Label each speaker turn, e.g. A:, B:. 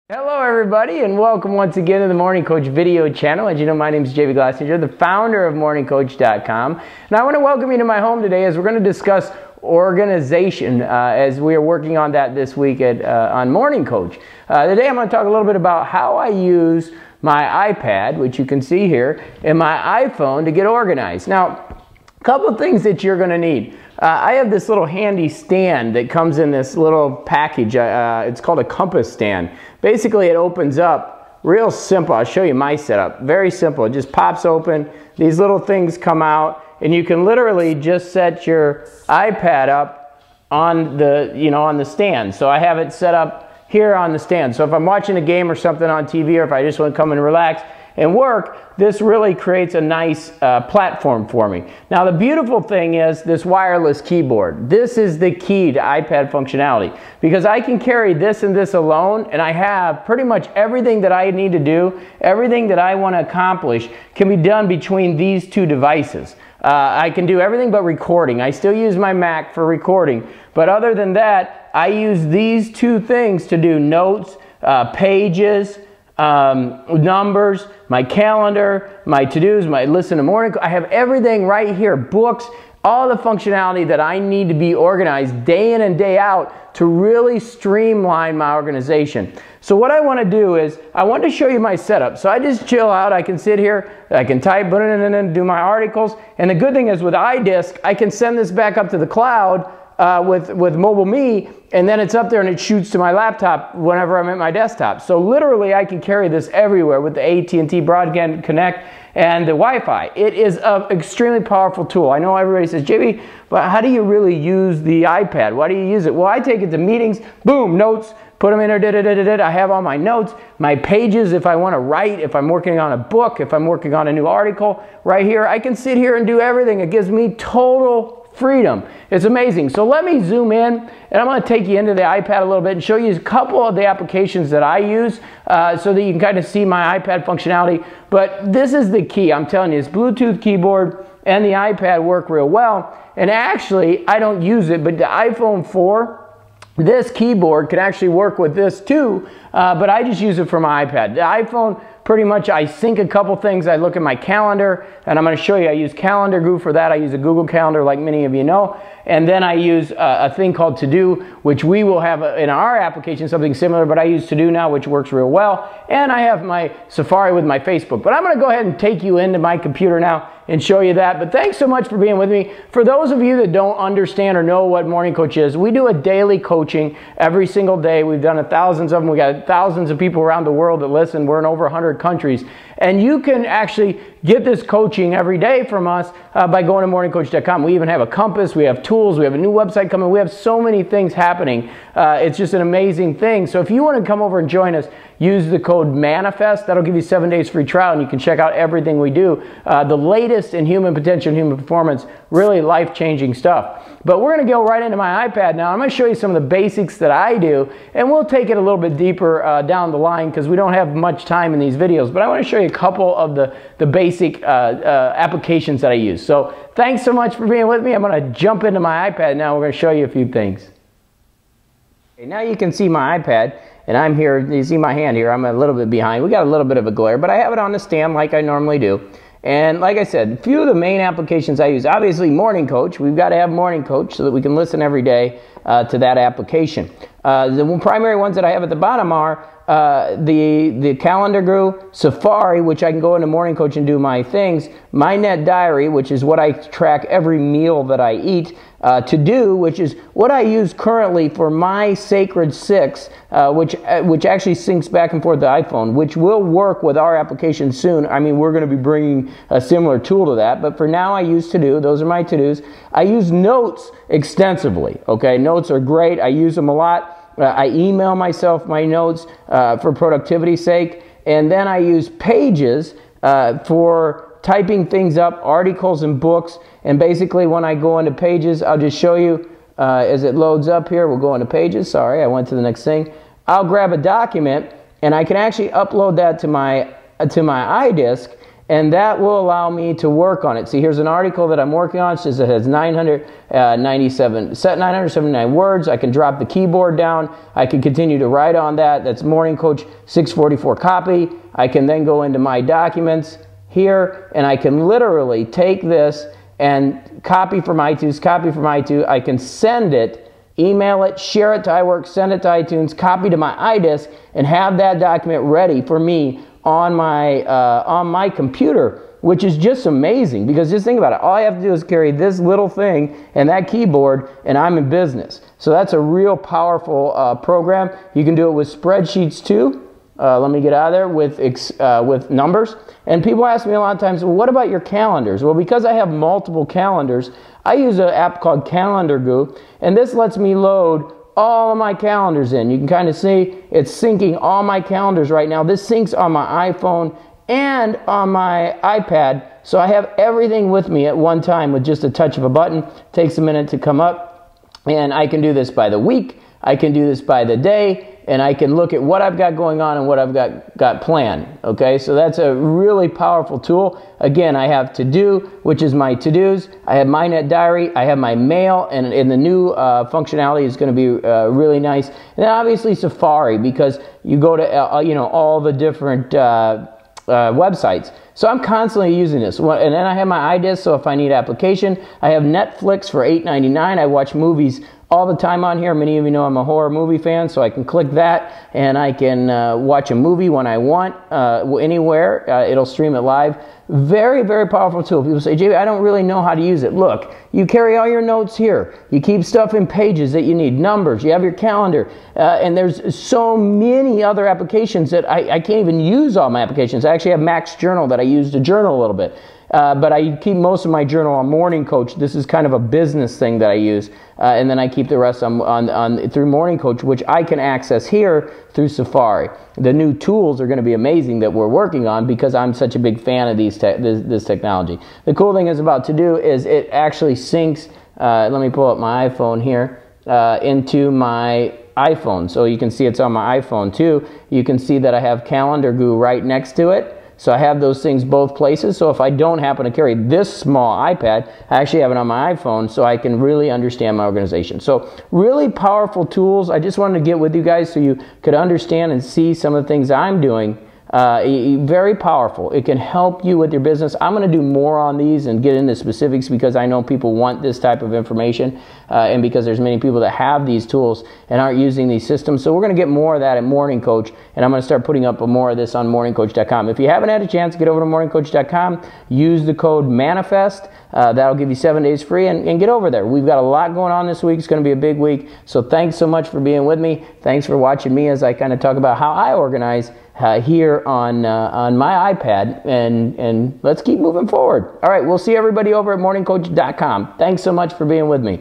A: Hello everybody, and welcome once again to the Morning Coach video channel. As you know, my name is Glossinger, the founder of MorningCoach.com, and I want to welcome you to my home today as we're going to discuss organization as we are working on that this week on Morning Coach. Today I'm going to talk a little bit about how I use my iPad, which you can see here, and my iPhone to get organized. Now, a couple of things that you're going to need. I have this little handy stand that comes in this little package. It's called a compass stand. Basically, it opens up real simple. I'll show you my setup. Very simple. It just pops open. These little things come out, and you can literally just set your iPad up on the, on the stand. So I have it set up here on the stand. So if I'm watching a game or something on TV, or if I just want to come and relax and work, this really creates a nice platform for me. Now the beautiful thing is this wireless keyboard. This is the key to iPad functionality, because I can carry this and this alone, and I have pretty much everything that I need to do, everything that I want to accomplish can be done between these two devices. I can do everything but recording. I still use my Mac for recording, but other than that, I use these two things to do notes, pages, numbers, my calendar, my to-dos, my listen to morning. I have everything right here, books, all the functionality that I need to be organized day in and day out to really streamline my organization. So what I want to do is, I want to show you my setup. So I just chill out, I can sit here, I can type, do my articles, and the good thing is with iDisk, I can send this back up to the cloud with Mobile Me, and then it's up there and it shoots to my laptop whenever I'm at my desktop. So literally I can carry this everywhere with the AT&T Broadband Connect and the Wi-Fi. It is an extremely powerful tool. I know everybody says, JB, but how do you really use the iPad? Why do you use it? Well, I take it to meetings, boom, notes, put them in there, I have all my notes, my pages if I want to write, if I'm working on a book, if I'm working on a new article, right here. I can sit here and do everything. It gives me total freedom. It's amazing. So let me zoom in, and I'm going to take you into the iPad a little bit and show you a couple of the applications that I use so that you can kind of see my iPad functionality. But this is the key. I'm telling you, this Bluetooth keyboard and the iPad work real well. And actually, I don't use it, but the iPhone 4, this keyboard can actually work with this too, but I just use it for my iPad. The iPhone, pretty much I sync a couple things. I look at my calendar, and I'm going to show you, I use Calendar Group for that. I use a Google Calendar like many of you know. And then I use a thing called To Do, which we will have in our application, something similar, but I use To Do now, which works real well. And I have my Safari with my Facebook. But I'm going to go ahead and take you into my computer now and show you that. But thanks so much for being with me. For those of you that don't understand or know what Morning Coach is, we do a daily coaching every single day. We've done thousands of them. We got thousands of people around the world that listen. We're in over 100 countries. And you can actually get this coaching every day from us by going to MorningCoach.com. We even have a compass, we have tools, we have a new website coming, we have so many things happening. It's just an amazing thing. So if you want to come over and join us, use the code MANIFEST. That'll give you 7 days free trial, and you can check out everything we do. The latest in human potential and human performance, really life-changing stuff. But we're going to go right into my iPad now. I'm going to show you some of the basics that I do, and we'll take it a little bit deeper down the line because we don't have much time in these videos. But I want to show you a couple of the basic applications that I use. So thanks so much for being with me. I'm going to jump into my iPad now. We're going to show you a few things. Okay, now you can see my iPad, and I'm here. You see my hand here. I'm a little bit behind. We got a little bit of a glare, but I have it on the stand like I normally do. And like I said, a few of the main applications I use, obviously Morning Coach. We've got to have Morning Coach so that we can listen every day to that application. The primary ones that I have at the bottom are the Calendar Group, Safari, which I can go into Morning Coach and do my things, My Net Diary, which is what I track every meal that I eat, To Do, which is what I use currently for my Sacred 6, which actually syncs back and forth to the iPhone, which will work with our application soon. I mean, we're going to be bringing a similar tool to that, but for now I use To Do. Those are my to-dos. I use Notes extensively, okay? Notes are great. I use them a lot. I email myself my notes for productivity's sake, and then I use Pages for typing things up, articles and books. And basically when I go into Pages, I'll just show you as it loads up here. We'll go into Pages. Sorry, I went to the next thing. I'll grab a document, and I can actually upload that to my iDisk, and that will allow me to work on it. See, here's an article that I'm working on. It says it has 979 words. I can drop the keyboard down. I can continue to write on that. That's Morning Coach 644 copy. I can then go into my documents here, and I can literally take this and copy from iTunes, I can send it, email it, share it to iWork, send it to iTunes, copy to my iDisk, and have that document ready for me on my computer, which is just amazing, because just think about it. All I have to do is carry this little thing and that keyboard, and I'm in business. So that's a real powerful program. You can do it with spreadsheets too. Let me get out of there with numbers. And people ask me a lot of times, well, what about your calendars? Well, because I have multiple calendars, I use an app called Calendar Goo, and this lets me load all of my calendars in. You can kind of see it's syncing all my calendars right now. This syncs on my iPhone and on my iPad, so I have everything with me at one time with just a touch of a button. It takes a minute to come up, and I can do this by the week, I can do this by the day, and I can look at what I've got going on and what I've got planned. Okay, so that's a really powerful tool. Again, I have To Do, which is my to-dos. I have My Net Diary. I have my mail, and the new functionality is going to be really nice. And then obviously Safari, because you go to all the different websites. So I'm constantly using this. And then I have my iDisk, so if I need application. I have Netflix for $8.99. I watch movies all the time on here. Many of you know I'm a horror movie fan, so I can click that and I can watch a movie when I want, anywhere. It'll stream it live. Very, very powerful tool. People say, JB, I don't really know how to use it. Look, you carry all your notes here. You keep stuff in pages that you need, numbers. You have your calendar. And there's so many other applications that I can't even use all my applications. I actually have Max Journal that I use to journal a little bit. But I keep most of my journal on Morning Coach. This is kind of a business thing that I use. And then I keep the rest through Morning Coach, which I can access here through Safari. The new tools are going to be amazing that we're working on because I'm such a big fan of this technology. The cool thing is about To Do is it actually syncs, let me pull up my iPhone here, into my iPhone. So you can see it's on my iPhone too. You can see that I have Calendar Goo right next to it. So I have those things both places. So if I don't happen to carry this small iPad, I actually have it on my iPhone so I can really understand my organization. So really powerful tools. I just wanted to get with you guys so you could understand and see some of the things I'm doing. Very powerful. It can help you with your business. I'm going to do more on these and get into specifics because I know people want this type of information and because there's many people that have these tools and aren't using these systems. So we're going to get more of that at Morning Coach, and I'm going to start putting up more of this on MorningCoach.com. If you haven't had a chance, get over to MorningCoach.com, use the code MANIFEST. That'll give you 7 days free and get over there. We've got a lot going on this week. It's going to be a big week. So thanks so much for being with me. Thanks for watching me as I kind of talk about how I organize here on my iPad, and let's keep moving forward. All right, we'll see everybody over at MorningCoach.com. Thanks so much for being with me.